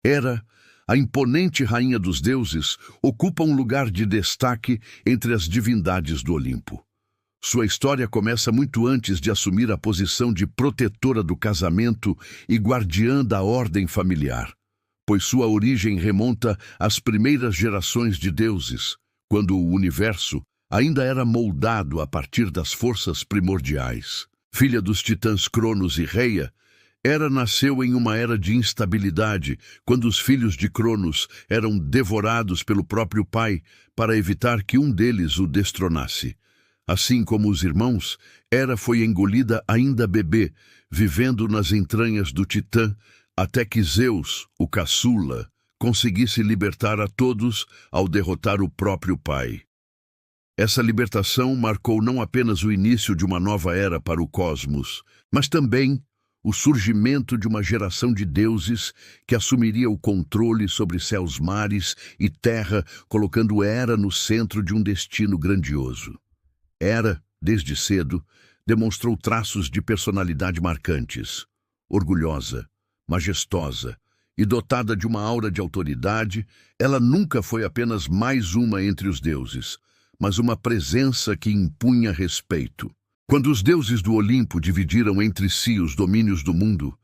Hera, a imponente rainha dos deuses, ocupa um lugar de destaque entre as divindades do Olimpo. Sua história começa muito antes de assumir a posição de protetora do casamento e guardiã da ordem familiar, pois sua origem remonta às primeiras gerações de deuses, quando o universo ainda era moldado a partir das forças primordiais. Filha dos titãs Cronos e Reia, Hera nasceu em uma era de instabilidade, quando os filhos de Cronos eram devorados pelo próprio pai para evitar que um deles o destronasse. Assim como os irmãos, Hera foi engolida ainda bebê, vivendo nas entranhas do Titã, até que Zeus, o caçula, conseguisse libertar a todos ao derrotar o próprio pai. Essa libertação marcou não apenas o início de uma nova era para o cosmos, mas também o surgimento de uma geração de deuses que assumiria o controle sobre céus, mares e terra, colocando Hera no centro de um destino grandioso. Hera, desde cedo, demonstrou traços de personalidade marcantes. Orgulhosa, majestosa e dotada de uma aura de autoridade, ela nunca foi apenas mais uma entre os deuses, mas uma presença que impunha respeito. Quando os deuses do Olimpo dividiram entre si os domínios do mundo,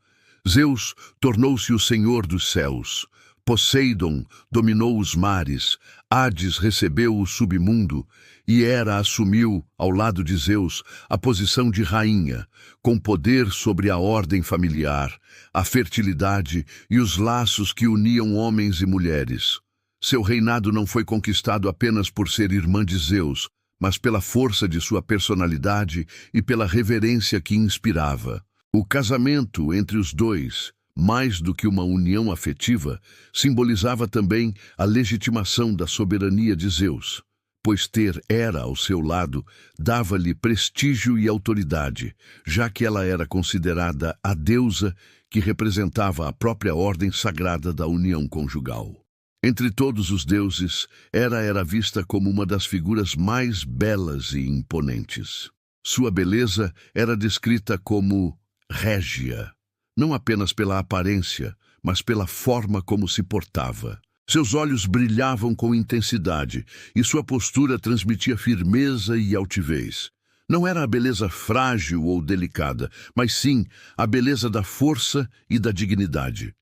Zeus tornou-se o senhor dos céus, Poseidon dominou os mares, Hades recebeu o submundo e Hera assumiu, ao lado de Zeus, a posição de rainha, com poder sobre a ordem familiar, a fertilidade e os laços que uniam homens e mulheres. Seu reinado não foi conquistado apenas por ser irmã de Zeus, mas pela força de sua personalidade e pela reverência que inspirava. O casamento entre os dois, mais do que uma união afetiva, simbolizava também a legitimação da soberania de Zeus, pois ter Hera ao seu lado dava-lhe prestígio e autoridade, já que ela era considerada a deusa que representava a própria ordem sagrada da união conjugal. Entre todos os deuses, Hera era vista como uma das figuras mais belas e imponentes. Sua beleza era descrita como régia, não apenas pela aparência, mas pela forma como se portava. Seus olhos brilhavam com intensidade e sua postura transmitia firmeza e altivez. Não era a beleza frágil ou delicada, mas sim a beleza da força e da dignidade.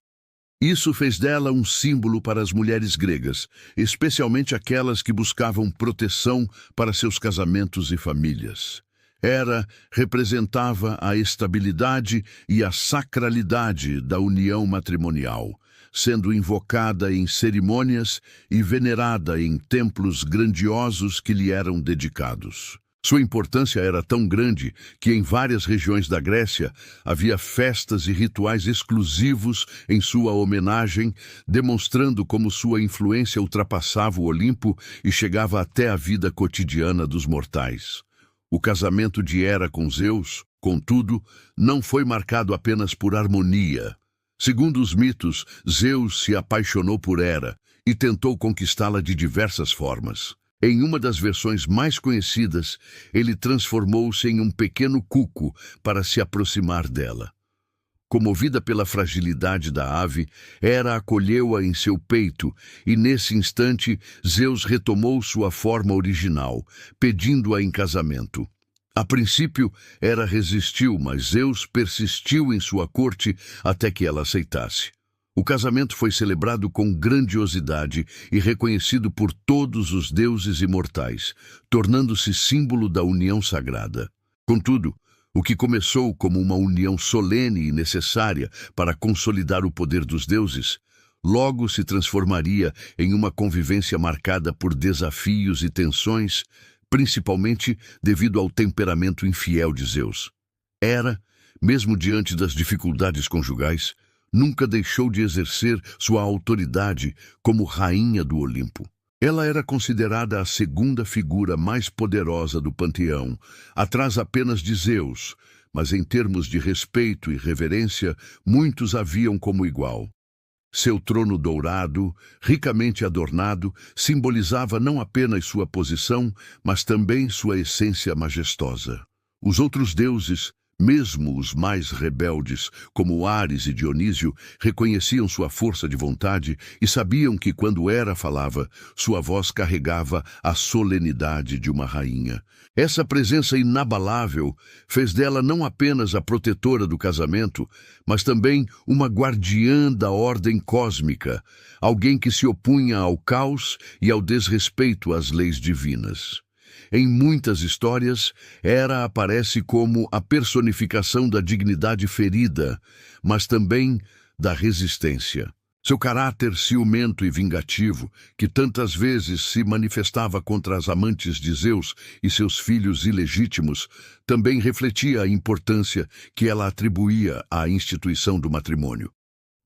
Isso fez dela um símbolo para as mulheres gregas, especialmente aquelas que buscavam proteção para seus casamentos e famílias. Hera representava a estabilidade e a sacralidade da união matrimonial, sendo invocada em cerimônias e venerada em templos grandiosos que lhe eram dedicados. Sua importância era tão grande que em várias regiões da Grécia havia festas e rituais exclusivos em sua homenagem, demonstrando como sua influência ultrapassava o Olimpo e chegava até a vida cotidiana dos mortais. O casamento de Hera com Zeus, contudo, não foi marcado apenas por harmonia. Segundo os mitos, Zeus se apaixonou por Hera e tentou conquistá-la de diversas formas. Em uma das versões mais conhecidas, ele transformou-se em um pequeno cuco para se aproximar dela. Comovida pela fragilidade da ave, Hera acolheu-a em seu peito e, nesse instante, Zeus retomou sua forma original, pedindo-a em casamento. A princípio, Hera resistiu, mas Zeus persistiu em sua corte até que ela aceitasse. O casamento foi celebrado com grandiosidade e reconhecido por todos os deuses imortais, tornando-se símbolo da união sagrada. Contudo, o que começou como uma união solene e necessária para consolidar o poder dos deuses, logo se transformaria em uma convivência marcada por desafios e tensões, principalmente devido ao temperamento infiel de Zeus. Hera, mesmo diante das dificuldades conjugais, nunca deixou de exercer sua autoridade como rainha do Olimpo. Ela era considerada a segunda figura mais poderosa do panteão, atrás apenas de Zeus, mas em termos de respeito e reverência, muitos a viam como igual. Seu trono dourado, ricamente adornado, simbolizava não apenas sua posição, mas também sua essência majestosa. Os outros deuses, Mesmo os mais rebeldes, como Ares e Dionísio, reconheciam sua força de vontade e sabiam que quando Hera falava, sua voz carregava a solenidade de uma rainha. Essa presença inabalável fez dela não apenas a protetora do casamento, mas também uma guardiã da ordem cósmica, alguém que se opunha ao caos e ao desrespeito às leis divinas. Em muitas histórias, Hera aparece como a personificação da dignidade ferida, mas também da resistência. Seu caráter ciumento e vingativo, que tantas vezes se manifestava contra as amantes de Zeus e seus filhos ilegítimos, também refletia a importância que ela atribuía à instituição do matrimônio.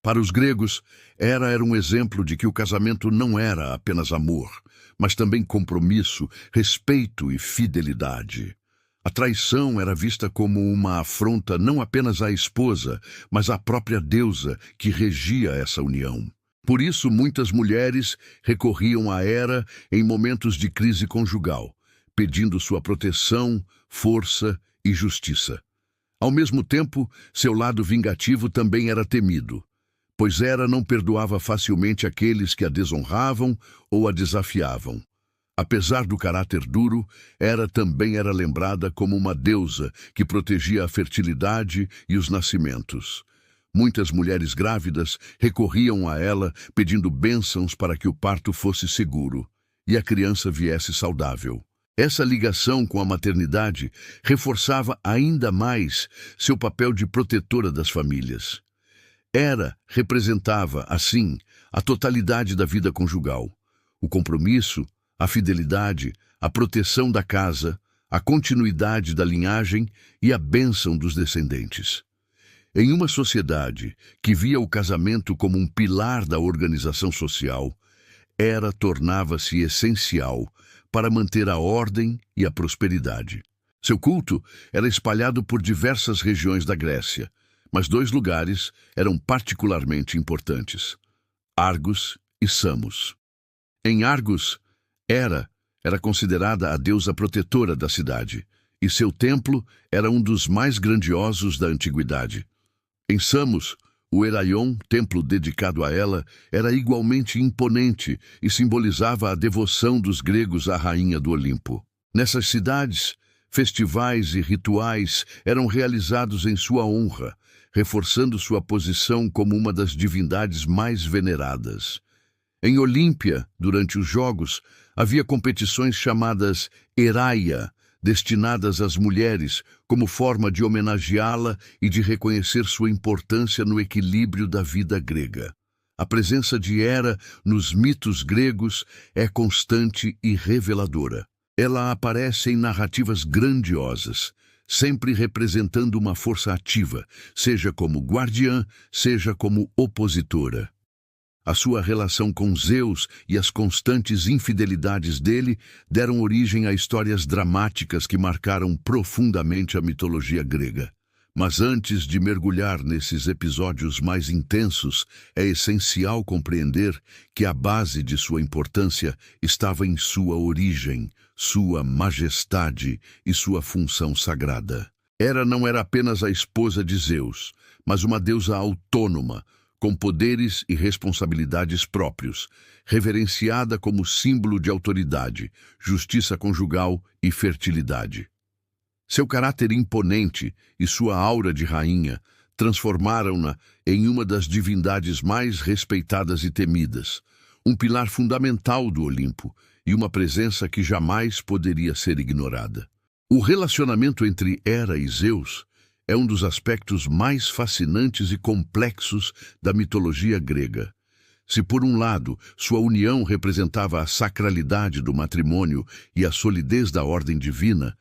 Para os gregos, Hera era um exemplo de que o casamento não era apenas amor, mas também compromisso, respeito e fidelidade. A traição era vista como uma afronta não apenas à esposa, mas à própria deusa que regia essa união. Por isso, muitas mulheres recorriam a Hera em momentos de crise conjugal, pedindo sua proteção, força e justiça. Ao mesmo tempo, seu lado vingativo também era temido, pois Hera não perdoava facilmente aqueles que a desonravam ou a desafiavam. Apesar do caráter duro, Hera também era lembrada como uma deusa que protegia a fertilidade e os nascimentos. Muitas mulheres grávidas recorriam a ela pedindo bênçãos para que o parto fosse seguro e a criança viesse saudável. Essa ligação com a maternidade reforçava ainda mais seu papel de protetora das famílias. Hera representava, assim, a totalidade da vida conjugal, o compromisso, a fidelidade, a proteção da casa, a continuidade da linhagem e a bênção dos descendentes. Em uma sociedade que via o casamento como um pilar da organização social, Hera tornava-se essencial para manter a ordem e a prosperidade. Seu culto era espalhado por diversas regiões da Grécia, mas dois lugares eram particularmente importantes: Argos e Samos. Em Argos, Hera era considerada a deusa protetora da cidade, e seu templo era um dos mais grandiosos da antiguidade. Em Samos, o Heraion, templo dedicado a ela, era igualmente imponente e simbolizava a devoção dos gregos à rainha do Olimpo. Nessas cidades, festivais e rituais eram realizados em sua honra, reforçando sua posição como uma das divindades mais veneradas. Em Olímpia, durante os Jogos, havia competições chamadas Heraia, destinadas às mulheres, como forma de homenageá-la e de reconhecer sua importância no equilíbrio da vida grega. A presença de Hera nos mitos gregos é constante e reveladora. Ela aparece em narrativas grandiosas, sempre representando uma força ativa, seja como guardiã, seja como opositora. A sua relação com Zeus e as constantes infidelidades dele deram origem a histórias dramáticas que marcaram profundamente a mitologia grega. Mas antes de mergulhar nesses episódios mais intensos, é essencial compreender que a base de sua importância estava em sua origem, sua majestade e sua função sagrada. Hera não era apenas a esposa de Zeus, mas uma deusa autônoma, com poderes e responsabilidades próprios, reverenciada como símbolo de autoridade, justiça conjugal e fertilidade. Seu caráter imponente e sua aura de rainha transformaram-na em uma das divindades mais respeitadas e temidas, um pilar fundamental do Olimpo e uma presença que jamais poderia ser ignorada. O relacionamento entre Hera e Zeus é um dos aspectos mais fascinantes e complexos da mitologia grega. Se, por um lado, sua união representava a sacralidade do matrimônio e a solidez da ordem divina,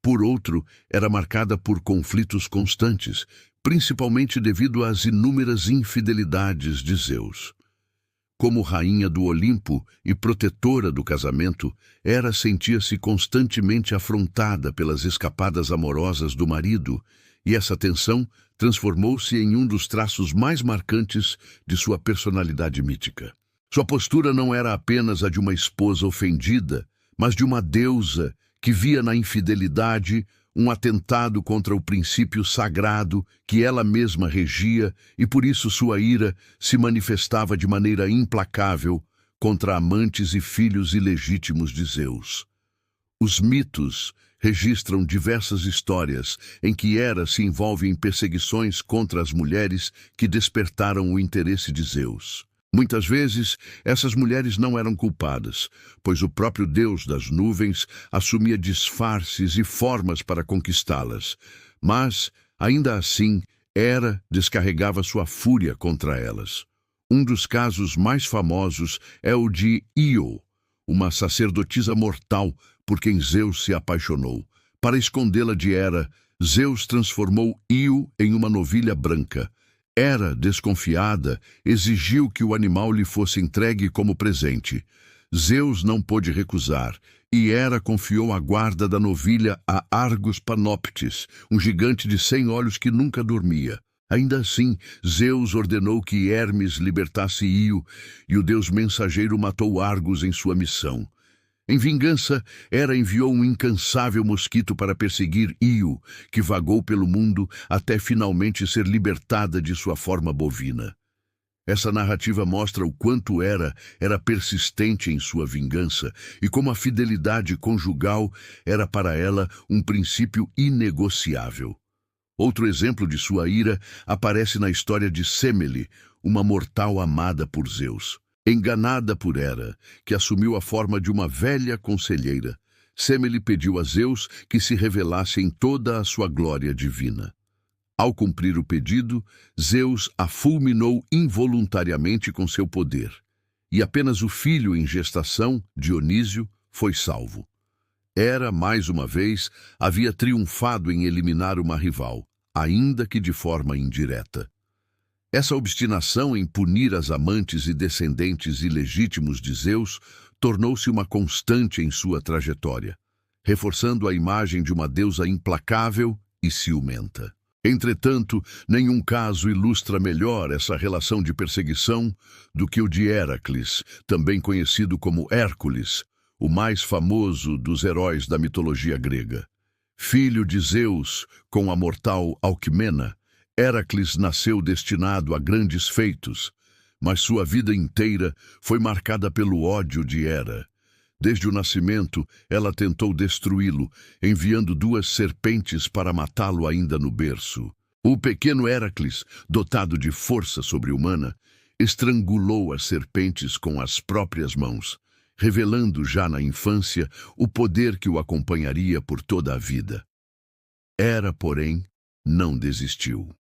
por outro, era marcada por conflitos constantes, principalmente devido às inúmeras infidelidades de Zeus. Como rainha do Olimpo e protetora do casamento, Hera sentia-se constantemente afrontada pelas escapadas amorosas do marido, e essa tensão transformou-se em um dos traços mais marcantes de sua personalidade mítica. Sua postura não era apenas a de uma esposa ofendida, mas de uma deusa que via na infidelidade um atentado contra o princípio sagrado que ela mesma regia e por isso sua ira se manifestava de maneira implacável contra amantes e filhos ilegítimos de Zeus. Os mitos registram diversas histórias em que Hera se envolve em perseguições contra as mulheres que despertaram o interesse de Zeus. Muitas vezes, essas mulheres não eram culpadas, pois o próprio Deus das nuvens assumia disfarces e formas para conquistá-las. Mas, ainda assim, Hera descarregava sua fúria contra elas. Um dos casos mais famosos é o de Io, uma sacerdotisa mortal por quem Zeus se apaixonou. Para escondê-la de Hera, Zeus transformou Io em uma novilha branca. Hera, desconfiada, exigiu que o animal lhe fosse entregue como presente. Zeus não pôde recusar, e Hera confiou a guarda da novilha a Argus Panoptes, um gigante de 100 olhos que nunca dormia. Ainda assim, Zeus ordenou que Hermes libertasse Io, e o deus mensageiro matou Argus em sua missão. Em vingança, Hera enviou um incansável mosquito para perseguir Io, que vagou pelo mundo até finalmente ser libertada de sua forma bovina. Essa narrativa mostra o quanto Hera era persistente em sua vingança e como a fidelidade conjugal era para ela um princípio inegociável. Outro exemplo de sua ira aparece na história de Semele, uma mortal amada por Zeus. Enganada por Hera, que assumiu a forma de uma velha conselheira, Semele pediu a Zeus que se revelasse em toda a sua glória divina. Ao cumprir o pedido, Zeus a fulminou involuntariamente com seu poder, e apenas o filho em gestação, Dionísio, foi salvo. Hera, mais uma vez, havia triunfado em eliminar uma rival, ainda que de forma indireta. Essa obstinação em punir as amantes e descendentes ilegítimos de Zeus tornou-se uma constante em sua trajetória, reforçando a imagem de uma deusa implacável e ciumenta. Entretanto, nenhum caso ilustra melhor essa relação de perseguição do que o de Heracles, também conhecido como Hércules, o mais famoso dos heróis da mitologia grega. Filho de Zeus com a mortal Alcmena, Heracles nasceu destinado a grandes feitos, mas sua vida inteira foi marcada pelo ódio de Hera. Desde o nascimento, ela tentou destruí-lo, enviando 2 serpentes para matá-lo ainda no berço. O pequeno Heracles, dotado de força sobre-humana, estrangulou as serpentes com as próprias mãos, revelando já na infância o poder que o acompanharia por toda a vida. Hera, porém, não desistiu.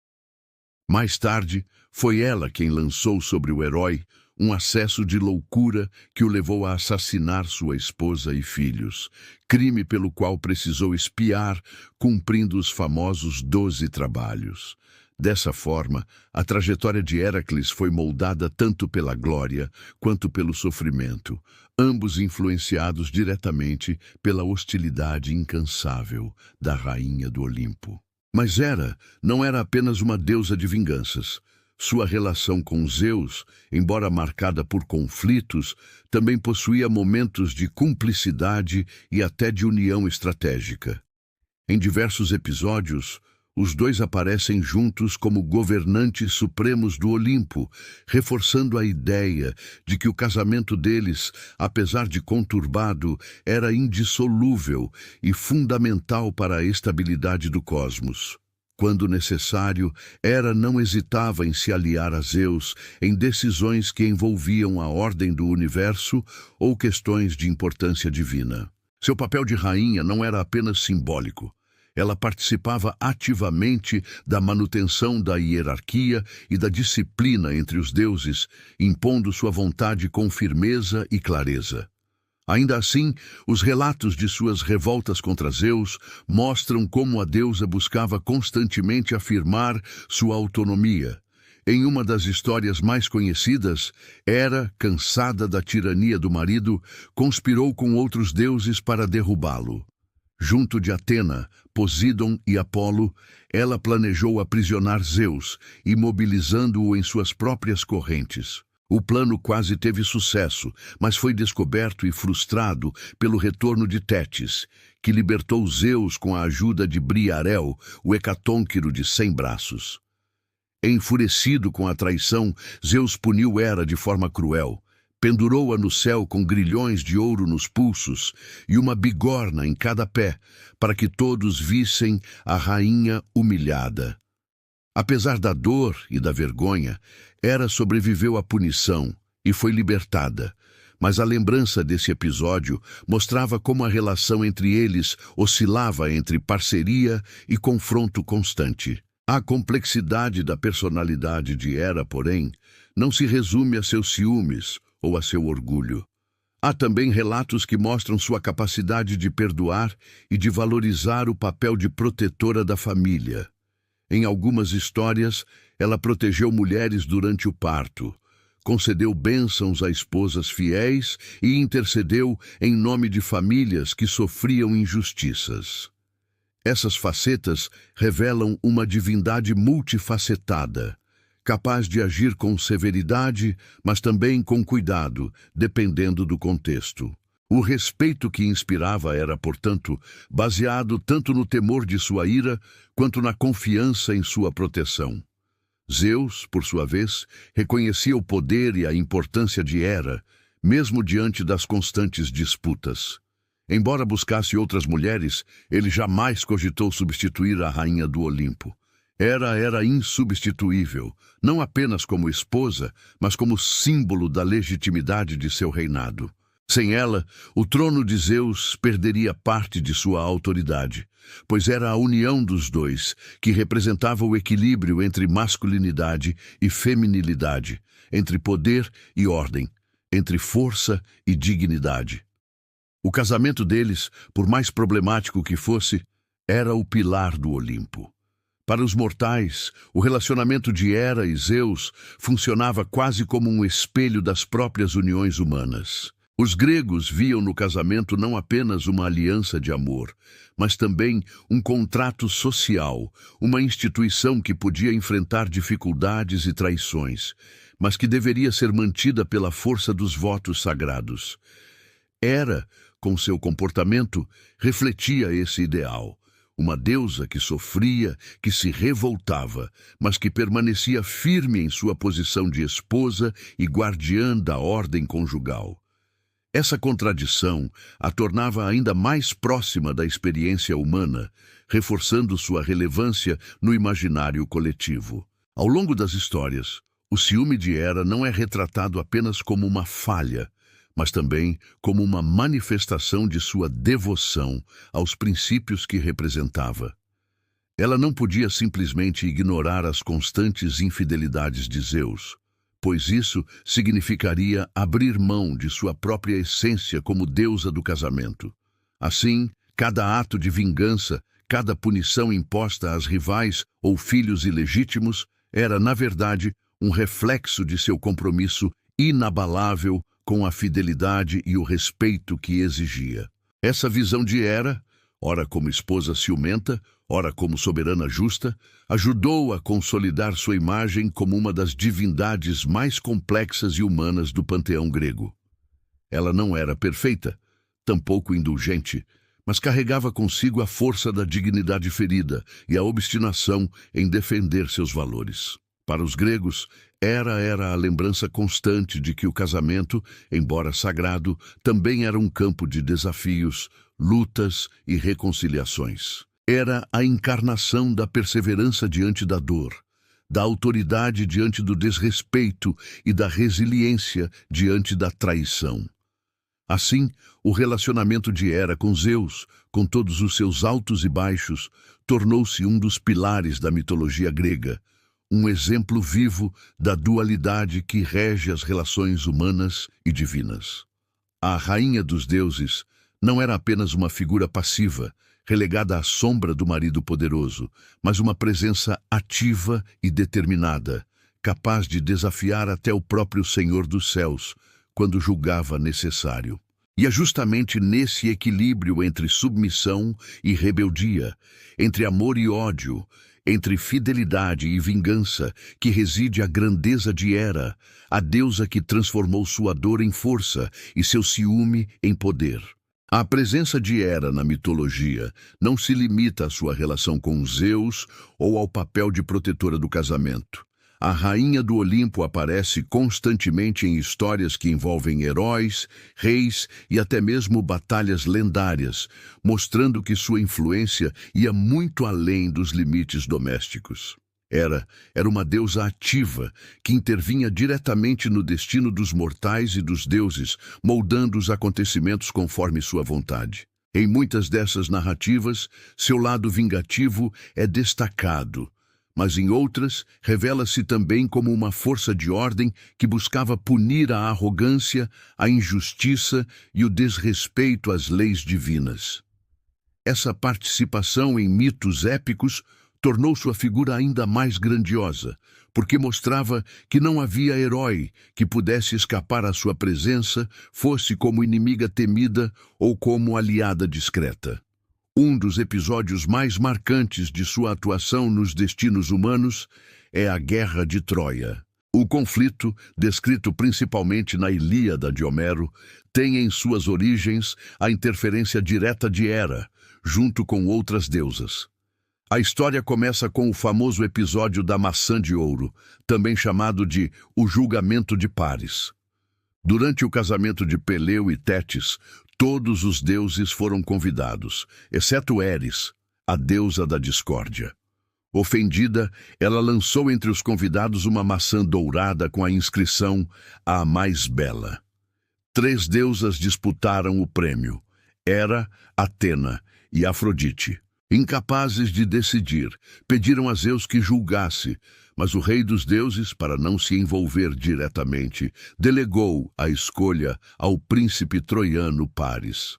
Mais tarde, foi ela quem lançou sobre o herói um acesso de loucura que o levou a assassinar sua esposa e filhos, crime pelo qual precisou expiar, cumprindo os famosos 12 trabalhos. Dessa forma, a trajetória de Heracles foi moldada tanto pela glória quanto pelo sofrimento, ambos influenciados diretamente pela hostilidade incansável da rainha do Olimpo. Mas Hera não era apenas uma deusa de vinganças. Sua relação com Zeus, embora marcada por conflitos, também possuía momentos de cumplicidade e até de união estratégica. Em diversos episódios, os dois aparecem juntos como governantes supremos do Olimpo, reforçando a ideia de que o casamento deles, apesar de conturbado, era indissolúvel e fundamental para a estabilidade do cosmos. Quando necessário, Hera não hesitava em se aliar a Zeus em decisões que envolviam a ordem do universo ou questões de importância divina. Seu papel de rainha não era apenas simbólico. Ela participava ativamente da manutenção da hierarquia e da disciplina entre os deuses, impondo sua vontade com firmeza e clareza. Ainda assim, os relatos de suas revoltas contra Zeus mostram como a deusa buscava constantemente afirmar sua autonomia. Em uma das histórias mais conhecidas, Hera, cansada da tirania do marido, conspirou com outros deuses para derrubá-lo. Junto de Atena, Poseidon e Apolo, ela planejou aprisionar Zeus, imobilizando-o em suas próprias correntes. O plano quase teve sucesso, mas foi descoberto e frustrado pelo retorno de Tétis, que libertou Zeus com a ajuda de Briarel, o hecatônquiro de 100 braços. Enfurecido com a traição, Zeus puniu Hera de forma cruel. Pendurou-a no céu com grilhões de ouro nos pulsos e uma bigorna em cada pé, para que todos vissem a rainha humilhada. Apesar da dor e da vergonha, Hera sobreviveu à punição e foi libertada. Mas a lembrança desse episódio mostrava como a relação entre eles oscilava entre parceria e confronto constante. A complexidade da personalidade de Hera, porém, não se resume a seus ciúmes ou a seu orgulho. Há também relatos que mostram sua capacidade de perdoar e de valorizar o papel de protetora da família. Em algumas histórias, ela protegeu mulheres durante o parto, concedeu bênçãos a esposas fiéis e intercedeu em nome de famílias que sofriam injustiças. Essas facetas revelam uma divindade multifacetada, capaz de agir com severidade, mas também com cuidado, dependendo do contexto. O respeito que inspirava era, portanto, baseado tanto no temor de sua ira, quanto na confiança em sua proteção. Zeus, por sua vez, reconhecia o poder e a importância de Hera, mesmo diante das constantes disputas. Embora buscasse outras mulheres, ele jamais cogitou substituir a rainha do Olimpo. Hera era insubstituível, não apenas como esposa, mas como símbolo da legitimidade de seu reinado. Sem ela, o trono de Zeus perderia parte de sua autoridade, pois era a união dos dois que representava o equilíbrio entre masculinidade e feminilidade, entre poder e ordem, entre força e dignidade. O casamento deles, por mais problemático que fosse, era o pilar do Olimpo. Para os mortais, o relacionamento de Hera e Zeus funcionava quase como um espelho das próprias uniões humanas. Os gregos viam no casamento não apenas uma aliança de amor, mas também um contrato social, uma instituição que podia enfrentar dificuldades e traições, mas que deveria ser mantida pela força dos votos sagrados. Hera, com seu comportamento, refletia esse ideal. Uma deusa que sofria, que se revoltava, mas que permanecia firme em sua posição de esposa e guardiã da ordem conjugal. Essa contradição a tornava ainda mais próxima da experiência humana, reforçando sua relevância no imaginário coletivo. Ao longo das histórias, o ciúme de Hera não é retratado apenas como uma falha, mas também como uma manifestação de sua devoção aos princípios que representava. Ela não podia simplesmente ignorar as constantes infidelidades de Zeus, pois isso significaria abrir mão de sua própria essência como deusa do casamento. Assim, cada ato de vingança, cada punição imposta às rivais ou filhos ilegítimos, era, na verdade, um reflexo de seu compromisso inabalável com a fidelidade e o respeito que exigia. Essa visão de Hera, ora como esposa ciumenta, ora como soberana justa, ajudou a consolidar sua imagem como uma das divindades mais complexas e humanas do panteão grego. Ela não era perfeita, tampouco indulgente, mas carregava consigo a força da dignidade ferida e a obstinação em defender seus valores. Para os gregos, Hera era a lembrança constante de que o casamento, embora sagrado, também era um campo de desafios, lutas e reconciliações. Era a encarnação da perseverança diante da dor, da autoridade diante do desrespeito e da resiliência diante da traição. Assim, o relacionamento de Hera com Zeus, com todos os seus altos e baixos, tornou-se um dos pilares da mitologia grega, um exemplo vivo da dualidade que rege as relações humanas e divinas. A rainha dos deuses não era apenas uma figura passiva, relegada à sombra do marido poderoso, mas uma presença ativa e determinada, capaz de desafiar até o próprio Senhor dos Céus, quando julgava necessário. E é justamente nesse equilíbrio entre submissão e rebeldia, entre amor e ódio, entre fidelidade e vingança, que reside a grandeza de Hera, a deusa que transformou sua dor em força e seu ciúme em poder. A presença de Hera na mitologia não se limita à sua relação com Zeus ou ao papel de protetora do casamento. A rainha do Olimpo aparece constantemente em histórias que envolvem heróis, reis e até mesmo batalhas lendárias, mostrando que sua influência ia muito além dos limites domésticos. Hera era uma deusa ativa que intervinha diretamente no destino dos mortais e dos deuses, moldando os acontecimentos conforme sua vontade. Em muitas dessas narrativas, seu lado vingativo é destacado, mas em outras, revela-se também como uma força de ordem que buscava punir a arrogância, a injustiça e o desrespeito às leis divinas. Essa participação em mitos épicos tornou sua figura ainda mais grandiosa, porque mostrava que não havia herói que pudesse escapar à sua presença, fosse como inimiga temida ou como aliada discreta. Um dos episódios mais marcantes de sua atuação nos destinos humanos é a Guerra de Troia. O conflito, descrito principalmente na Ilíada de Homero, tem em suas origens a interferência direta de Hera, junto com outras deusas. A história começa com o famoso episódio da maçã de ouro, também chamado de o julgamento de Paris. Durante o casamento de Peleu e Tétis, todos os deuses foram convidados, exceto Eris, a deusa da discórdia. Ofendida, ela lançou entre os convidados uma maçã dourada com a inscrição "A mais bela". 3 deusas disputaram o prêmio: Hera, Atena e Afrodite. Incapazes de decidir, pediram a Zeus que julgasse, mas o rei dos deuses, para não se envolver diretamente, delegou a escolha ao príncipe troiano Paris.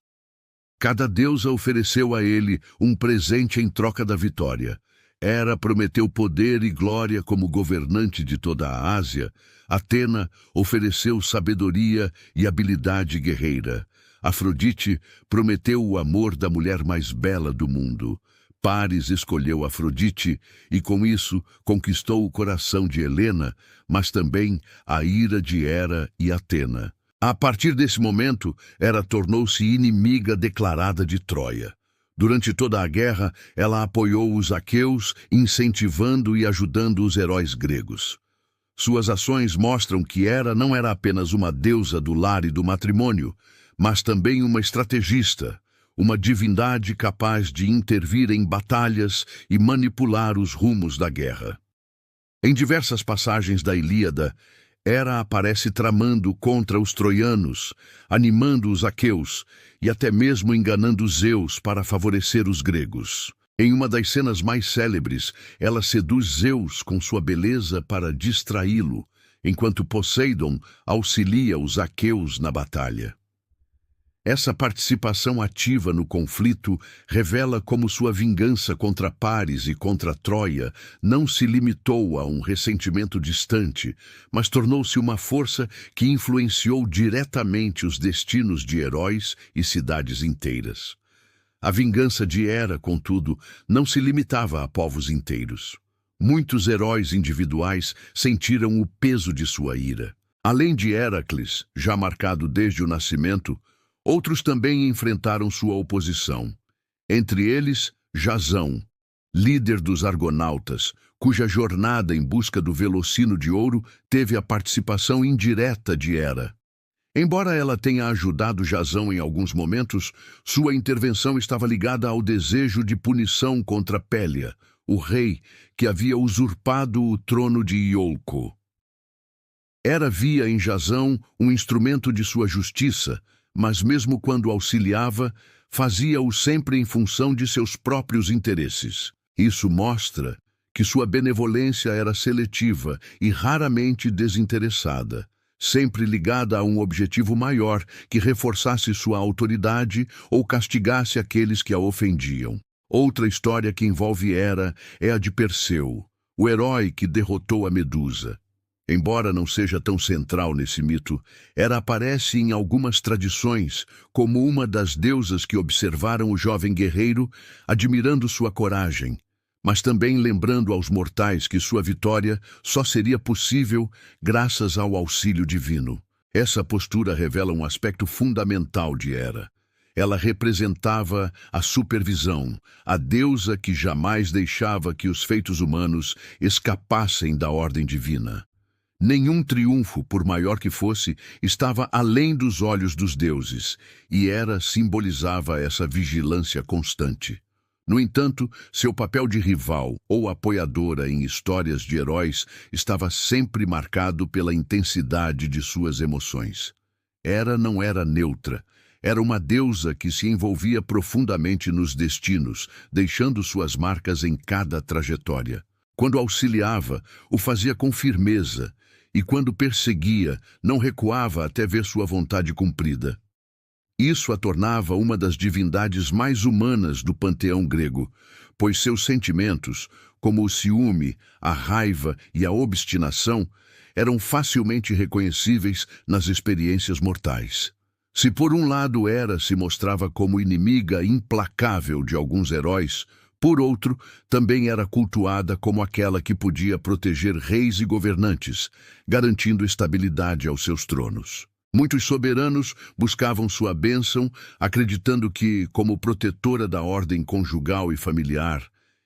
Cada deusa ofereceu a ele um presente em troca da vitória. Hera prometeu poder e glória como governante de toda a Ásia. Atena ofereceu sabedoria e habilidade guerreira. Afrodite prometeu o amor da mulher mais bela do mundo. Paris escolheu Afrodite e, com isso, conquistou o coração de Helena, mas também a ira de Hera e Atena. A partir desse momento, Hera tornou-se inimiga declarada de Troia. Durante toda a guerra, ela apoiou os aqueus, incentivando e ajudando os heróis gregos. Suas ações mostram que Hera não era apenas uma deusa do lar e do matrimônio, mas também uma estrategista, uma divindade capaz de intervir em batalhas e manipular os rumos da guerra. Em diversas passagens da Ilíada, Hera aparece tramando contra os troianos, animando os aqueus e até mesmo enganando Zeus para favorecer os gregos. Em uma das cenas mais célebres, ela seduz Zeus com sua beleza para distraí-lo, enquanto Poseidon auxilia os aqueus na batalha. Essa participação ativa no conflito revela como sua vingança contra Paris e contra Troia não se limitou a um ressentimento distante, mas tornou-se uma força que influenciou diretamente os destinos de heróis e cidades inteiras. A vingança de Hera, contudo, não se limitava a povos inteiros. Muitos heróis individuais sentiram o peso de sua ira. Além de Héracles, já marcado desde o nascimento, outros também enfrentaram sua oposição. Entre eles, Jasão, líder dos Argonautas, cuja jornada em busca do Velocino de Ouro teve a participação indireta de Hera. Embora ela tenha ajudado Jasão em alguns momentos, sua intervenção estava ligada ao desejo de punição contra Pélia, o rei que havia usurpado o trono de Iolco. Hera via em Jasão um instrumento de sua justiça, mas mesmo quando auxiliava, fazia-o sempre em função de seus próprios interesses. Isso mostra que sua benevolência era seletiva e raramente desinteressada, sempre ligada a um objetivo maior que reforçasse sua autoridade ou castigasse aqueles que a ofendiam. Outra história que envolve Hera é a de Perseu, o herói que derrotou a Medusa. Embora não seja tão central nesse mito, Hera aparece em algumas tradições como uma das deusas que observaram o jovem guerreiro, admirando sua coragem, mas também lembrando aos mortais que sua vitória só seria possível graças ao auxílio divino. Essa postura revela um aspecto fundamental de Hera. Ela representava a supervisão, a deusa que jamais deixava que os feitos humanos escapassem da ordem divina. Nenhum triunfo, por maior que fosse, estava além dos olhos dos deuses, e Hera simbolizava essa vigilância constante. No entanto, seu papel de rival ou apoiadora em histórias de heróis estava sempre marcado pela intensidade de suas emoções. Hera não era neutra. Era uma deusa que se envolvia profundamente nos destinos, deixando suas marcas em cada trajetória. Quando auxiliava, o fazia com firmeza, e quando perseguia, não recuava até ver sua vontade cumprida. Isso a tornava uma das divindades mais humanas do panteão grego, pois seus sentimentos, como o ciúme, a raiva e a obstinação, eram facilmente reconhecíveis nas experiências mortais. Se por um lado Hera se mostrava como inimiga implacável de alguns heróis, por outro, também era cultuada como aquela que podia proteger reis e governantes, garantindo estabilidade aos seus tronos. Muitos soberanos buscavam sua bênção, acreditando que, como protetora da ordem conjugal e familiar,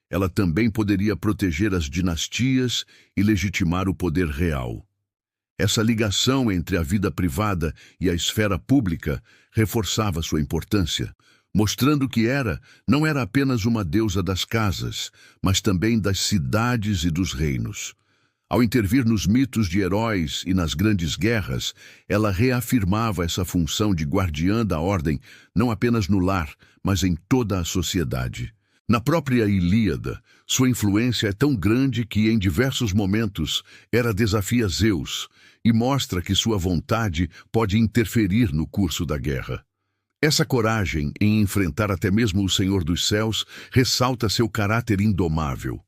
ela também poderia proteger as dinastias e legitimar o poder real. Essa ligação entre a vida privada e a esfera pública reforçava sua importância, mostrando que Hera não era apenas uma deusa das casas, mas também das cidades e dos reinos. Ao intervir nos mitos de heróis e nas grandes guerras, ela reafirmava essa função de guardiã da ordem, não apenas no lar, mas em toda a sociedade. Na própria Ilíada, sua influência é tão grande que, em diversos momentos, Hera desafia Zeus e mostra que sua vontade pode interferir no curso da guerra. Essa coragem em enfrentar até mesmo o Senhor dos Céus ressalta seu caráter indomável.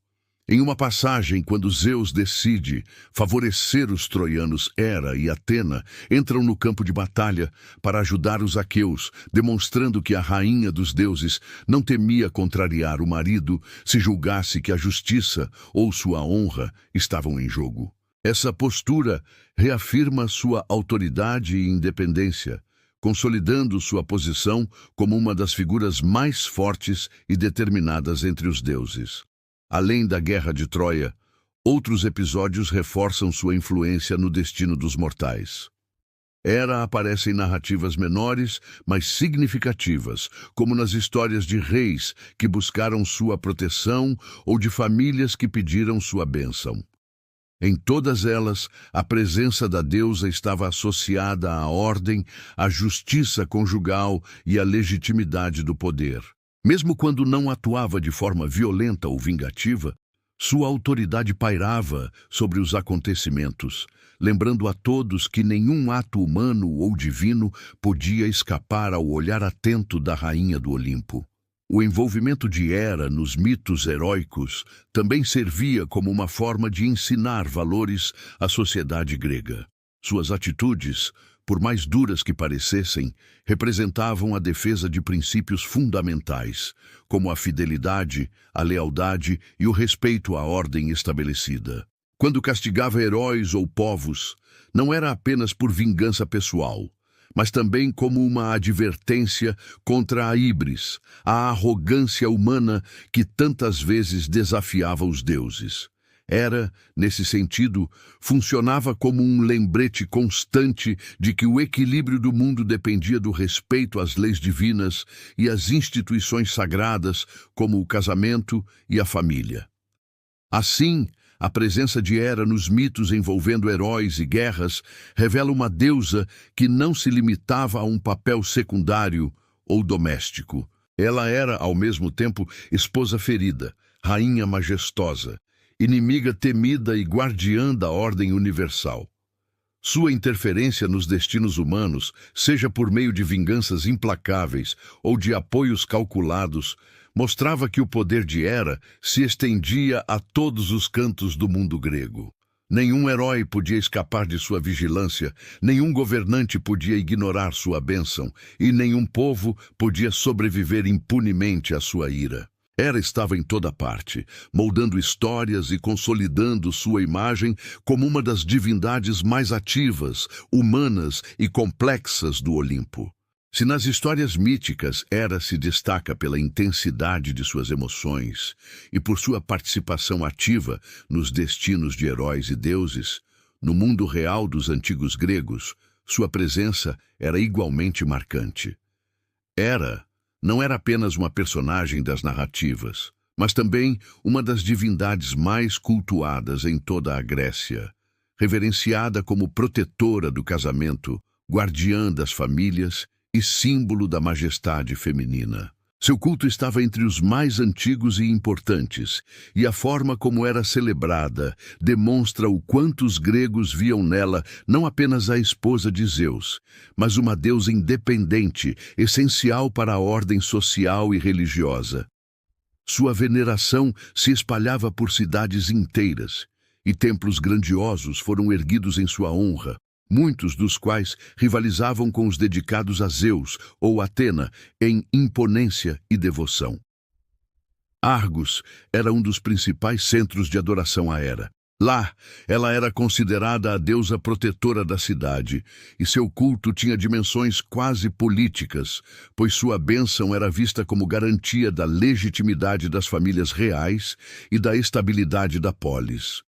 Em uma passagem, quando Zeus decide favorecer os troianos, Hera e Atena entram no campo de batalha para ajudar os aqueus, demonstrando que a rainha dos deuses não temia contrariar o marido se julgasse que a justiça ou sua honra estavam em jogo. Essa postura reafirma sua autoridade e independência, consolidando sua posição como uma das figuras mais fortes e determinadas entre os deuses. Além da Guerra de Troia, outros episódios reforçam sua influência no destino dos mortais. Hera aparece em narrativas menores, mas significativas, como nas histórias de reis que buscaram sua proteção ou de famílias que pediram sua bênção. Em todas elas, a presença da deusa estava associada à ordem, à justiça conjugal e à legitimidade do poder. Mesmo quando não atuava de forma violenta ou vingativa, sua autoridade pairava sobre os acontecimentos, lembrando a todos que nenhum ato humano ou divino podia escapar ao olhar atento da rainha do Olimpo. O envolvimento de Hera nos mitos heróicos também servia como uma forma de ensinar valores à sociedade grega. Suas atitudes, por mais duras que parecessem, representavam a defesa de princípios fundamentais, como a fidelidade, a lealdade e o respeito à ordem estabelecida. Quando castigava heróis ou povos, não era apenas por vingança pessoal, mas também como uma advertência contra a híbris, a arrogância humana que tantas vezes desafiava os deuses. Hera, nesse sentido, funcionava como um lembrete constante de que o equilíbrio do mundo dependia do respeito às leis divinas e às instituições sagradas, como o casamento e a família. Assim, a presença de Hera nos mitos envolvendo heróis e guerras revela uma deusa que não se limitava a um papel secundário ou doméstico. Ela era, ao mesmo tempo, esposa ferida, rainha majestosa, inimiga temida e guardiã da ordem universal. Sua interferência nos destinos humanos, seja por meio de vinganças implacáveis ou de apoios calculados, mostrava que o poder de Hera se estendia a todos os cantos do mundo grego. Nenhum herói podia escapar de sua vigilância, nenhum governante podia ignorar sua bênção, e nenhum povo podia sobreviver impunemente à sua ira. Hera estava em toda parte, moldando histórias e consolidando sua imagem como uma das divindades mais ativas, humanas e complexas do Olimpo. Se nas histórias míticas Hera se destaca pela intensidade de suas emoções e por sua participação ativa nos destinos de heróis e deuses, no mundo real dos antigos gregos, sua presença era igualmente marcante. Hera não era apenas uma personagem das narrativas, mas também uma das divindades mais cultuadas em toda a Grécia, reverenciada como protetora do casamento, guardiã das famílias e símbolo da majestade feminina. Seu culto estava entre os mais antigos e importantes, e a forma como era celebrada demonstra o quanto os gregos viam nela não apenas a esposa de Zeus, mas uma deusa independente, essencial para a ordem social e religiosa. Sua veneração se espalhava por cidades inteiras, e templos grandiosos foram erguidos em sua honra, muitos dos quais rivalizavam com os dedicados a Zeus ou Atena em imponência e devoção. Argos era um dos principais centros de adoração a Hera. Lá, ela era considerada a deusa protetora da cidade, e seu culto tinha dimensões quase políticas, pois sua bênção era vista como garantia da legitimidade das famílias reais e da estabilidade da polis.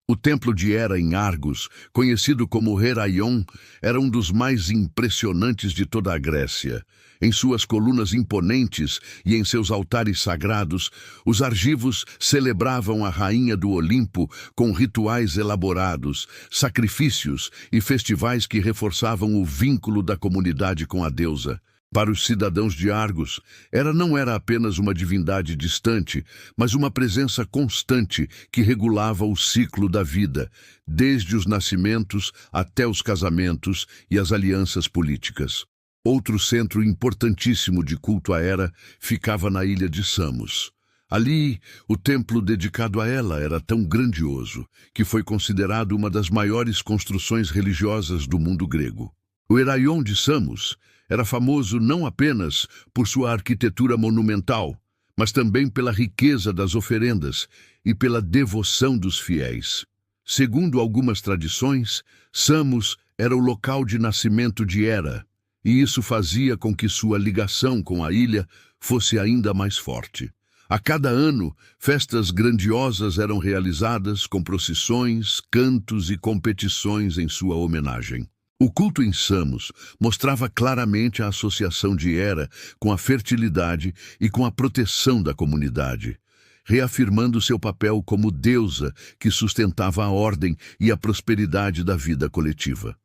O templo de Hera em Argos, conhecido como Heraion, era um dos mais impressionantes de toda a Grécia. Em suas colunas imponentes e em seus altares sagrados, os argivos celebravam a rainha do Olimpo com rituais elaborados, sacrifícios e festivais que reforçavam o vínculo da comunidade com a deusa. Para os cidadãos de Argos, Hera não era apenas uma divindade distante, mas uma presença constante que regulava o ciclo da vida, desde os nascimentos até os casamentos e as alianças políticas. Outro centro importantíssimo de culto a Hera ficava na ilha de Samos. Ali, o templo dedicado a ela era tão grandioso que foi considerado uma das maiores construções religiosas do mundo grego. O Heraion de Samos era famoso não apenas por sua arquitetura monumental, mas também pela riqueza das oferendas e pela devoção dos fiéis. Segundo algumas tradições, Samos era o local de nascimento de Hera, e isso fazia com que sua ligação com a ilha fosse ainda mais forte. A cada ano, festas grandiosas eram realizadas com procissões, cantos e competições em sua homenagem. O culto em Samos mostrava claramente a associação de Hera com a fertilidade e com a proteção da comunidade, reafirmando seu papel como deusa que sustentava a ordem e a prosperidade da vida coletiva.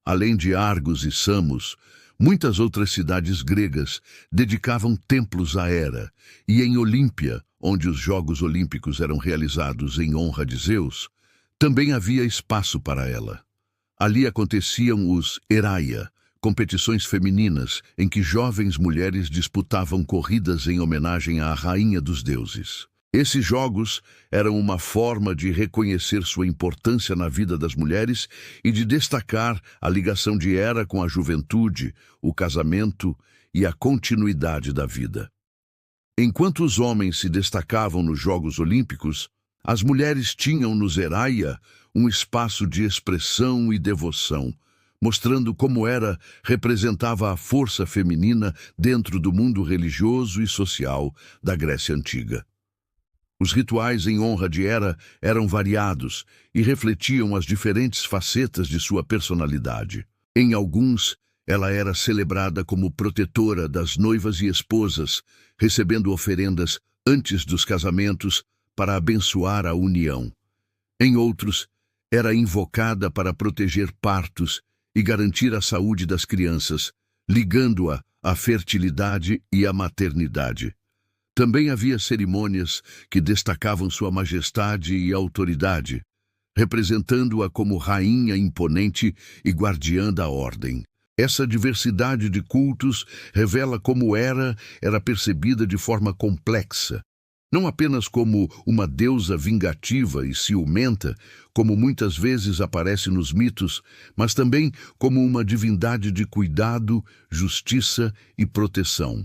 Além de Argos e Samos, muitas outras cidades gregas dedicavam templos a Hera, e em Olímpia, onde os Jogos Olímpicos eram realizados em honra de Zeus, também havia espaço para ela. Ali aconteciam os Heraia, competições femininas em que jovens mulheres disputavam corridas em homenagem à rainha dos deuses. Esses jogos eram uma forma de reconhecer sua importância na vida das mulheres e de destacar a ligação de Hera com a juventude, o casamento e a continuidade da vida. Enquanto os homens se destacavam nos Jogos Olímpicos, as mulheres tinham nos Heraia um espaço de expressão e devoção, mostrando como Hera representava a força feminina dentro do mundo religioso e social da Grécia Antiga. Os rituais em honra de Hera eram variados e refletiam as diferentes facetas de sua personalidade. Em alguns, ela era celebrada como protetora das noivas e esposas, recebendo oferendas antes dos casamentos para abençoar a união. Em outros, era invocada para proteger partos e garantir a saúde das crianças, ligando-a à fertilidade e à maternidade. Também havia cerimônias que destacavam sua majestade e autoridade, representando-a como rainha imponente e guardiã da ordem. Essa diversidade de cultos revela como Hera era percebida de forma complexa, não apenas como uma deusa vingativa e ciumenta, como muitas vezes aparece nos mitos, mas também como uma divindade de cuidado, justiça e proteção.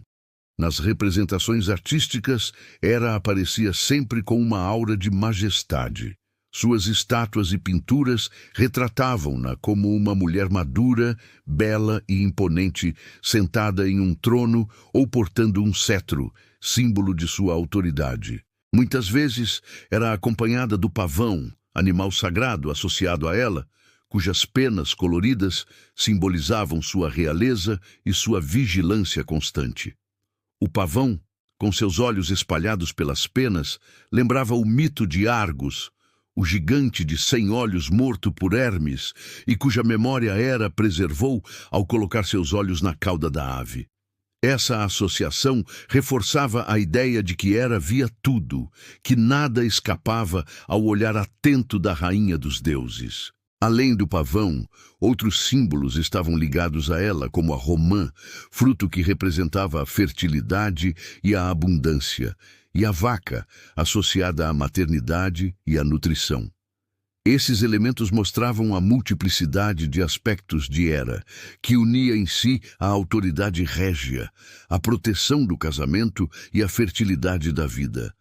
Nas representações artísticas, Hera aparecia sempre com uma aura de majestade. Suas estátuas e pinturas retratavam-na como uma mulher madura, bela e imponente, sentada em um trono ou portando um cetro, símbolo de sua autoridade. Muitas vezes era acompanhada do pavão, animal sagrado associado a ela, cujas penas coloridas simbolizavam sua realeza e sua vigilância constante. O pavão, com seus olhos espalhados pelas penas, lembrava o mito de Argos, o gigante de 100 olhos morto por Hermes e cuja memória Hera preservou ao colocar seus olhos na cauda da ave. Essa associação reforçava a ideia de que Hera via tudo, que nada escapava ao olhar atento da rainha dos deuses. Além do pavão, outros símbolos estavam ligados a ela, como a romã, fruto que representava a fertilidade e a abundância, e a vaca, associada à maternidade e à nutrição. Esses elementos mostravam a multiplicidade de aspectos de Hera, que unia em si a autoridade régia, a proteção do casamento e a fertilidade da vida.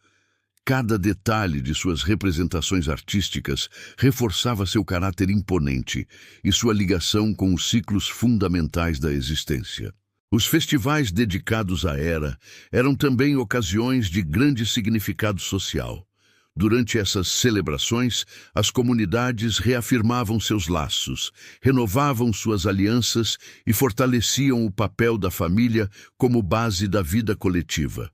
Cada detalhe de suas representações artísticas reforçava seu caráter imponente e sua ligação com os ciclos fundamentais da existência. Os festivais dedicados a Hera eram também ocasiões de grande significado social. Durante essas celebrações, as comunidades reafirmavam seus laços, renovavam suas alianças e fortaleciam o papel da família como base da vida coletiva.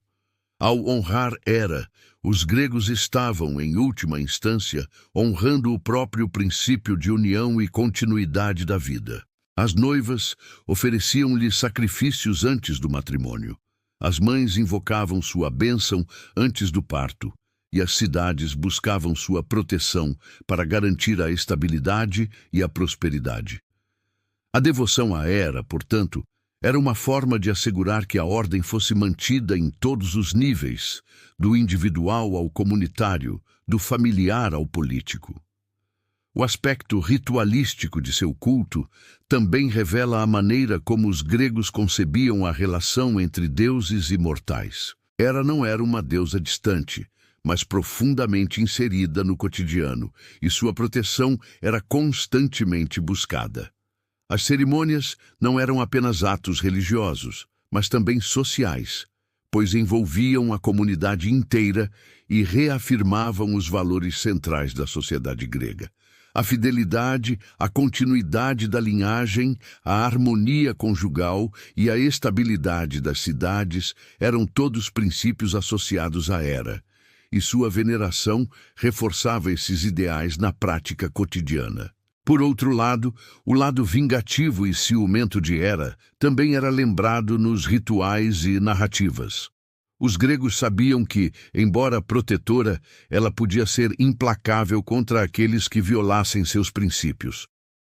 Ao honrar Hera, os gregos estavam, em última instância, honrando o próprio princípio de união e continuidade da vida. As noivas ofereciam-lhe sacrifícios antes do matrimônio. As mães invocavam sua bênção antes do parto, e as cidades buscavam sua proteção para garantir a estabilidade e a prosperidade. A devoção a Hera, portanto, era uma forma de assegurar que a ordem fosse mantida em todos os níveis, do individual ao comunitário, do familiar ao político. O aspecto ritualístico de seu culto também revela a maneira como os gregos concebiam a relação entre deuses e mortais. Hera não era uma deusa distante, mas profundamente inserida no cotidiano, e sua proteção era constantemente buscada. As cerimônias não eram apenas atos religiosos, mas também sociais, pois envolviam a comunidade inteira e reafirmavam os valores centrais da sociedade grega. A fidelidade, a continuidade da linhagem, a harmonia conjugal e a estabilidade das cidades eram todos princípios associados a Hera, e sua veneração reforçava esses ideais na prática cotidiana. Por outro lado, o lado vingativo e ciumento de Hera também era lembrado nos rituais e narrativas. Os gregos sabiam que, embora protetora, ela podia ser implacável contra aqueles que violassem seus princípios.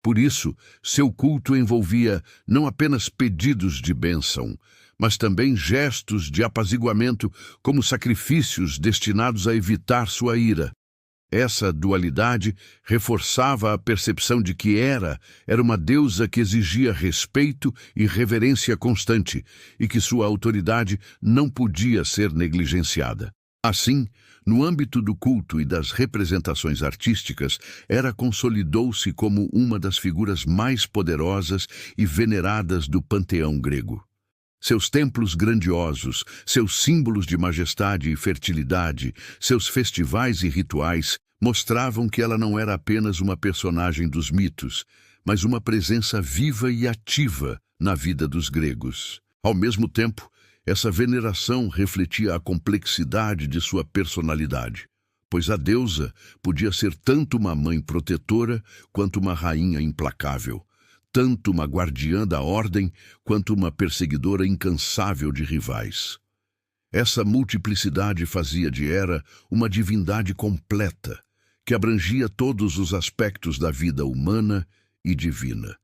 Por isso, seu culto envolvia não apenas pedidos de bênção, mas também gestos de apaziguamento, como sacrifícios destinados a evitar sua ira. Essa dualidade reforçava a percepção de que Hera era uma deusa que exigia respeito e reverência constante e que sua autoridade não podia ser negligenciada. Assim, no âmbito do culto e das representações artísticas, Hera consolidou-se como uma das figuras mais poderosas e veneradas do panteão grego. Seus templos grandiosos, seus símbolos de majestade e fertilidade, seus festivais e rituais mostravam que ela não era apenas uma personagem dos mitos, mas uma presença viva e ativa na vida dos gregos. Ao mesmo tempo, essa veneração refletia a complexidade de sua personalidade, pois a deusa podia ser tanto uma mãe protetora quanto uma rainha implacável, tanto uma guardiã da ordem quanto uma perseguidora incansável de rivais. Essa multiplicidade fazia de Hera uma divindade completa, que abrangia todos os aspectos da vida humana e divina.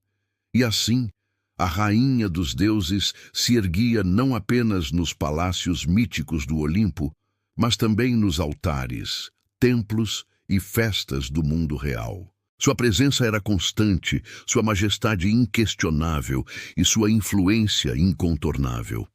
E assim, a rainha dos deuses se erguia não apenas nos palácios míticos do Olimpo, mas também nos altares, templos e festas do mundo real. Sua presença era constante, sua majestade inquestionável e sua influência incontornável.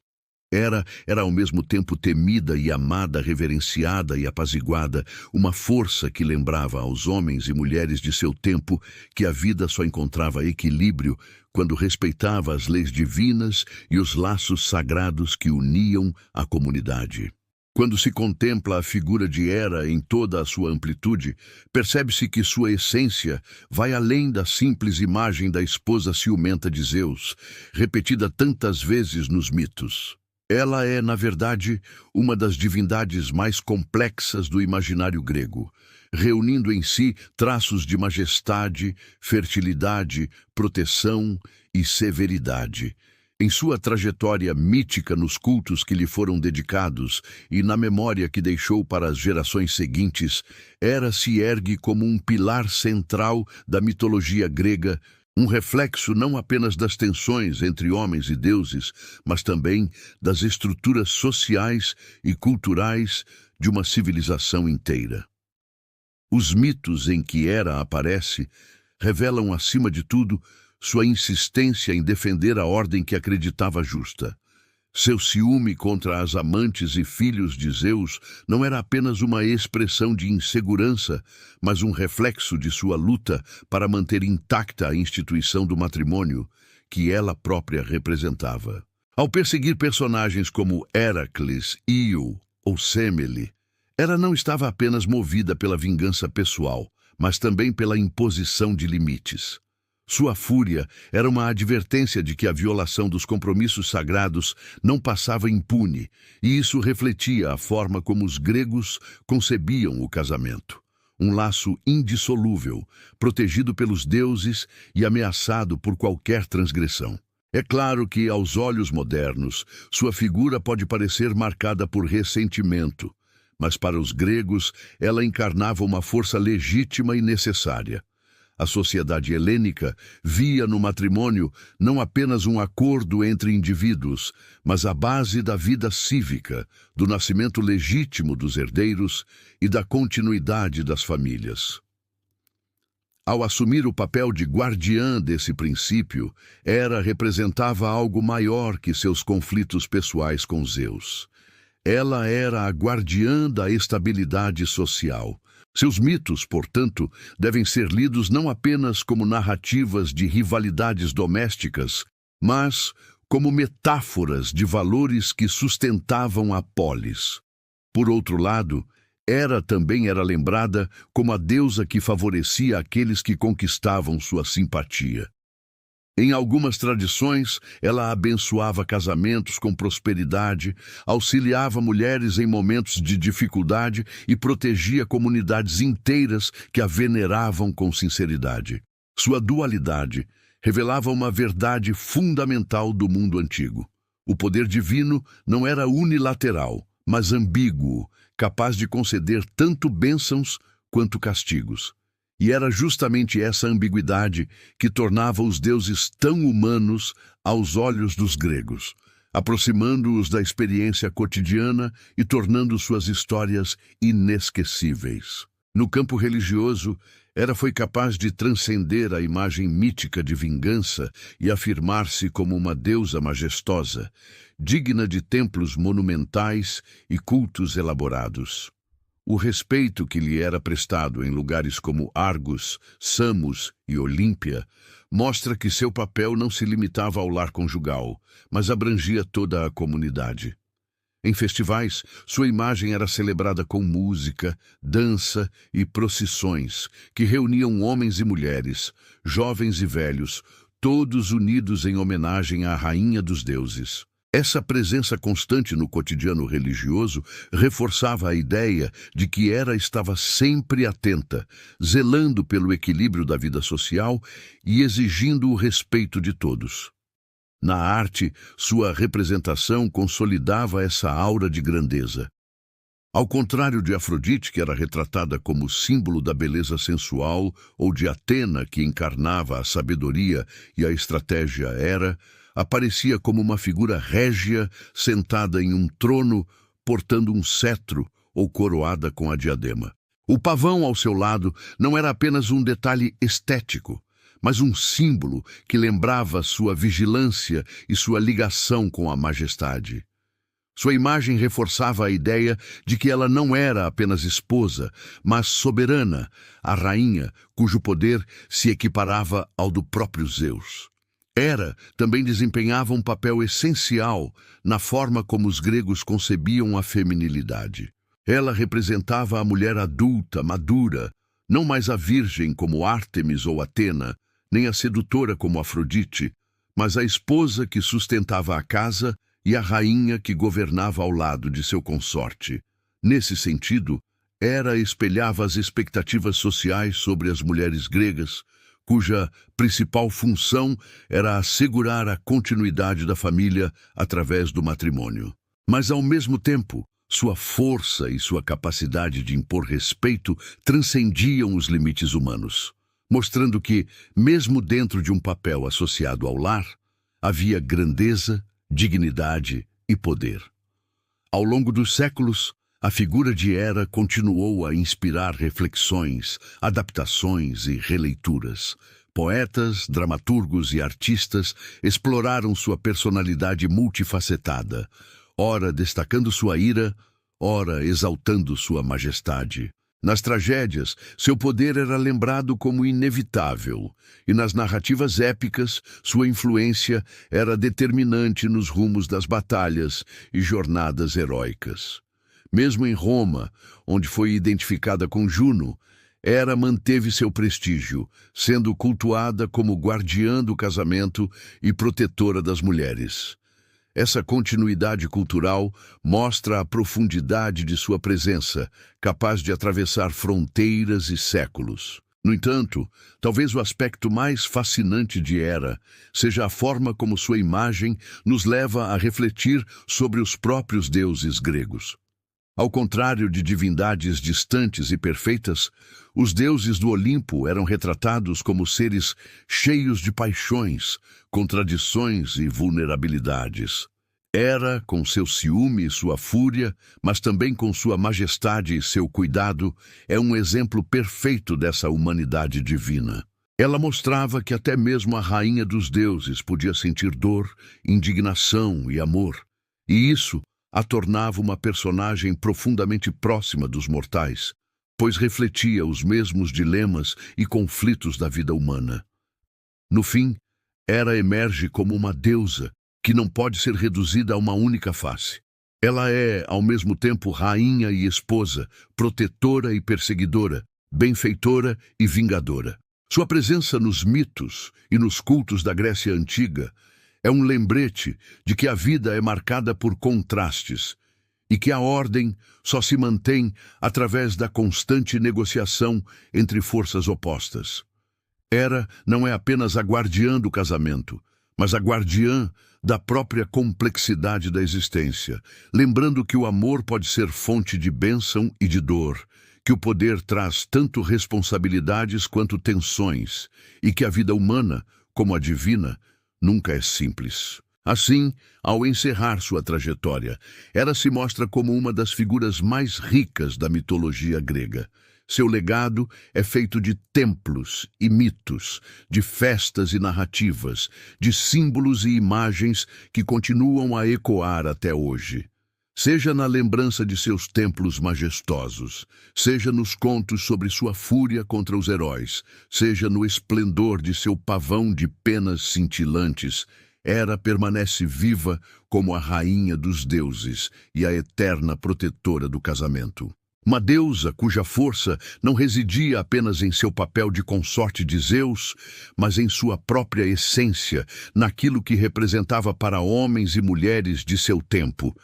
Era ao mesmo tempo temida e amada, reverenciada e apaziguada, uma força que lembrava aos homens e mulheres de seu tempo que a vida só encontrava equilíbrio quando respeitava as leis divinas e os laços sagrados que uniam a comunidade. Quando se contempla a figura de Hera em toda a sua amplitude, percebe-se que sua essência vai além da simples imagem da esposa ciumenta de Zeus, repetida tantas vezes nos mitos. Ela é, na verdade, uma das divindades mais complexas do imaginário grego, reunindo em si traços de majestade, fertilidade, proteção e severidade. Em sua trajetória mítica nos cultos que lhe foram dedicados e na memória que deixou para as gerações seguintes, Hera se ergue como um pilar central da mitologia grega, um reflexo não apenas das tensões entre homens e deuses, mas também das estruturas sociais e culturais de uma civilização inteira. Os mitos em que Hera aparece revelam, acima de tudo, sua insistência em defender a ordem que acreditava justa. Seu ciúme contra as amantes e filhos de Zeus não era apenas uma expressão de insegurança, mas um reflexo de sua luta para manter intacta a instituição do matrimônio que ela própria representava. Ao perseguir personagens como Heracles, Ío ou Semele, Hera não estava apenas movida pela vingança pessoal, mas também pela imposição de limites. Sua fúria era uma advertência de que a violação dos compromissos sagrados não passava impune, e isso refletia a forma como os gregos concebiam o casamento. Um laço indissolúvel, protegido pelos deuses e ameaçado por qualquer transgressão. É claro que, aos olhos modernos, sua figura pode parecer marcada por ressentimento, mas para os gregos ela encarnava uma força legítima e necessária. A sociedade helênica via no matrimônio não apenas um acordo entre indivíduos, mas a base da vida cívica, do nascimento legítimo dos herdeiros e da continuidade das famílias. Ao assumir o papel de guardiã desse princípio, Hera representava algo maior que seus conflitos pessoais com Zeus. Ela era a guardiã da estabilidade social. Seus mitos, portanto, devem ser lidos não apenas como narrativas de rivalidades domésticas, mas como metáforas de valores que sustentavam a polis. Por outro lado, Hera também era lembrada como a deusa que favorecia aqueles que conquistavam sua simpatia. Em algumas tradições, ela abençoava casamentos com prosperidade, auxiliava mulheres em momentos de dificuldade e protegia comunidades inteiras que a veneravam com sinceridade. Sua dualidade revelava uma verdade fundamental do mundo antigo. O poder divino não era unilateral, mas ambíguo, capaz de conceder tanto bênçãos quanto castigos. E era justamente essa ambiguidade que tornava os deuses tão humanos aos olhos dos gregos, aproximando-os da experiência cotidiana e tornando suas histórias inesquecíveis. No campo religioso, Hera foi capaz de transcender a imagem mítica de vingança e afirmar-se como uma deusa majestosa, digna de templos monumentais e cultos elaborados. O respeito que lhe era prestado em lugares como Argos, Samos e Olímpia mostra que seu papel não se limitava ao lar conjugal, mas abrangia toda a comunidade. Em festivais, sua imagem era celebrada com música, dança e procissões, que reuniam homens e mulheres, jovens e velhos, todos unidos em homenagem à rainha dos deuses. Essa presença constante no cotidiano religioso reforçava a ideia de que Hera estava sempre atenta, zelando pelo equilíbrio da vida social e exigindo o respeito de todos. Na arte, sua representação consolidava essa aura de grandeza. Ao contrário de Afrodite, que era retratada como símbolo da beleza sensual, ou de Atena, que encarnava a sabedoria e a estratégia, Hera aparecia como uma figura régia sentada em um trono, portando um cetro ou coroada com a diadema. O pavão ao seu lado não era apenas um detalhe estético, mas um símbolo que lembrava sua vigilância e sua ligação com a majestade. Sua imagem reforçava a ideia de que ela não era apenas esposa, mas soberana, a rainha, cujo poder se equiparava ao do próprio Zeus. Hera também desempenhava um papel essencial na forma como os gregos concebiam a feminilidade. Ela representava a mulher adulta, madura, não mais a virgem como Ártemis ou Atena, nem a sedutora como Afrodite, mas a esposa que sustentava a casa e a rainha que governava ao lado de seu consorte. Nesse sentido, Hera espelhava as expectativas sociais sobre as mulheres gregas, cuja principal função era assegurar a continuidade da família através do matrimônio. Mas, ao mesmo tempo, sua força e sua capacidade de impor respeito transcendiam os limites humanos, mostrando que, mesmo dentro de um papel associado ao lar, havia grandeza, dignidade e poder. Ao longo dos séculos, a figura de Hera continuou a inspirar reflexões, adaptações e releituras. Poetas, dramaturgos e artistas exploraram sua personalidade multifacetada, ora destacando sua ira, ora exaltando sua majestade. Nas tragédias, seu poder era lembrado como inevitável, e nas narrativas épicas, sua influência era determinante nos rumos das batalhas e jornadas heróicas. Mesmo em Roma, onde foi identificada com Juno, Hera manteve seu prestígio, sendo cultuada como guardiã do casamento e protetora das mulheres. Essa continuidade cultural mostra a profundidade de sua presença, capaz de atravessar fronteiras e séculos. No entanto, talvez o aspecto mais fascinante de Hera seja a forma como sua imagem nos leva a refletir sobre os próprios deuses gregos. Ao contrário de divindades distantes e perfeitas, os deuses do Olimpo eram retratados como seres cheios de paixões, contradições e vulnerabilidades. Hera, com seu ciúme e sua fúria, mas também com sua majestade e seu cuidado, é um exemplo perfeito dessa humanidade divina. Ela mostrava que até mesmo a rainha dos deuses podia sentir dor, indignação e amor, e isso a tornava uma personagem profundamente próxima dos mortais, pois refletia os mesmos dilemas e conflitos da vida humana. No fim, Hera emerge como uma deusa que não pode ser reduzida a uma única face. Ela é, ao mesmo tempo, rainha e esposa, protetora e perseguidora, benfeitora e vingadora. Sua presença nos mitos e nos cultos da Grécia Antiga é um lembrete de que a vida é marcada por contrastes e que a ordem só se mantém através da constante negociação entre forças opostas. Hera não é apenas a guardiã do casamento, mas a guardiã da própria complexidade da existência, lembrando que o amor pode ser fonte de bênção e de dor, que o poder traz tanto responsabilidades quanto tensões, e que a vida humana, como a divina, nunca é simples. Assim, ao encerrar sua trajetória, Hera se mostra como uma das figuras mais ricas da mitologia grega. Seu legado é feito de templos e mitos, de festas e narrativas, de símbolos e imagens que continuam a ecoar até hoje. Seja na lembrança de seus templos majestosos, seja nos contos sobre sua fúria contra os heróis, seja no esplendor de seu pavão de penas cintilantes, Hera permanece viva como a rainha dos deuses e a eterna protetora do casamento. Uma deusa cuja força não residia apenas em seu papel de consorte de Zeus, mas em sua própria essência, naquilo que representava para homens e mulheres de seu tempo.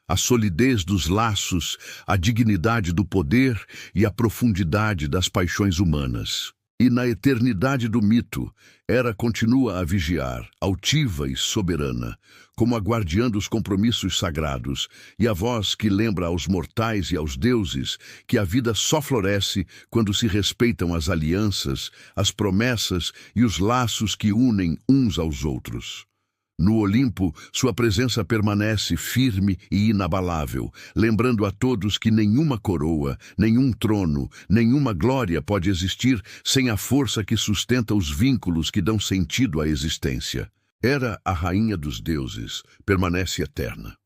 A solidez dos laços, a dignidade do poder e a profundidade das paixões humanas. E na eternidade do mito, Hera continua a vigiar, altiva e soberana, como a guardiã dos compromissos sagrados, e a voz que lembra aos mortais e aos deuses que a vida só floresce quando se respeitam as alianças, as promessas e os laços que unem uns aos outros. No Olimpo, sua presença permanece firme e inabalável, lembrando a todos que nenhuma coroa, nenhum trono, nenhuma glória pode existir sem a força que sustenta os vínculos que dão sentido à existência. Hera, a rainha dos deuses, permanece eterna.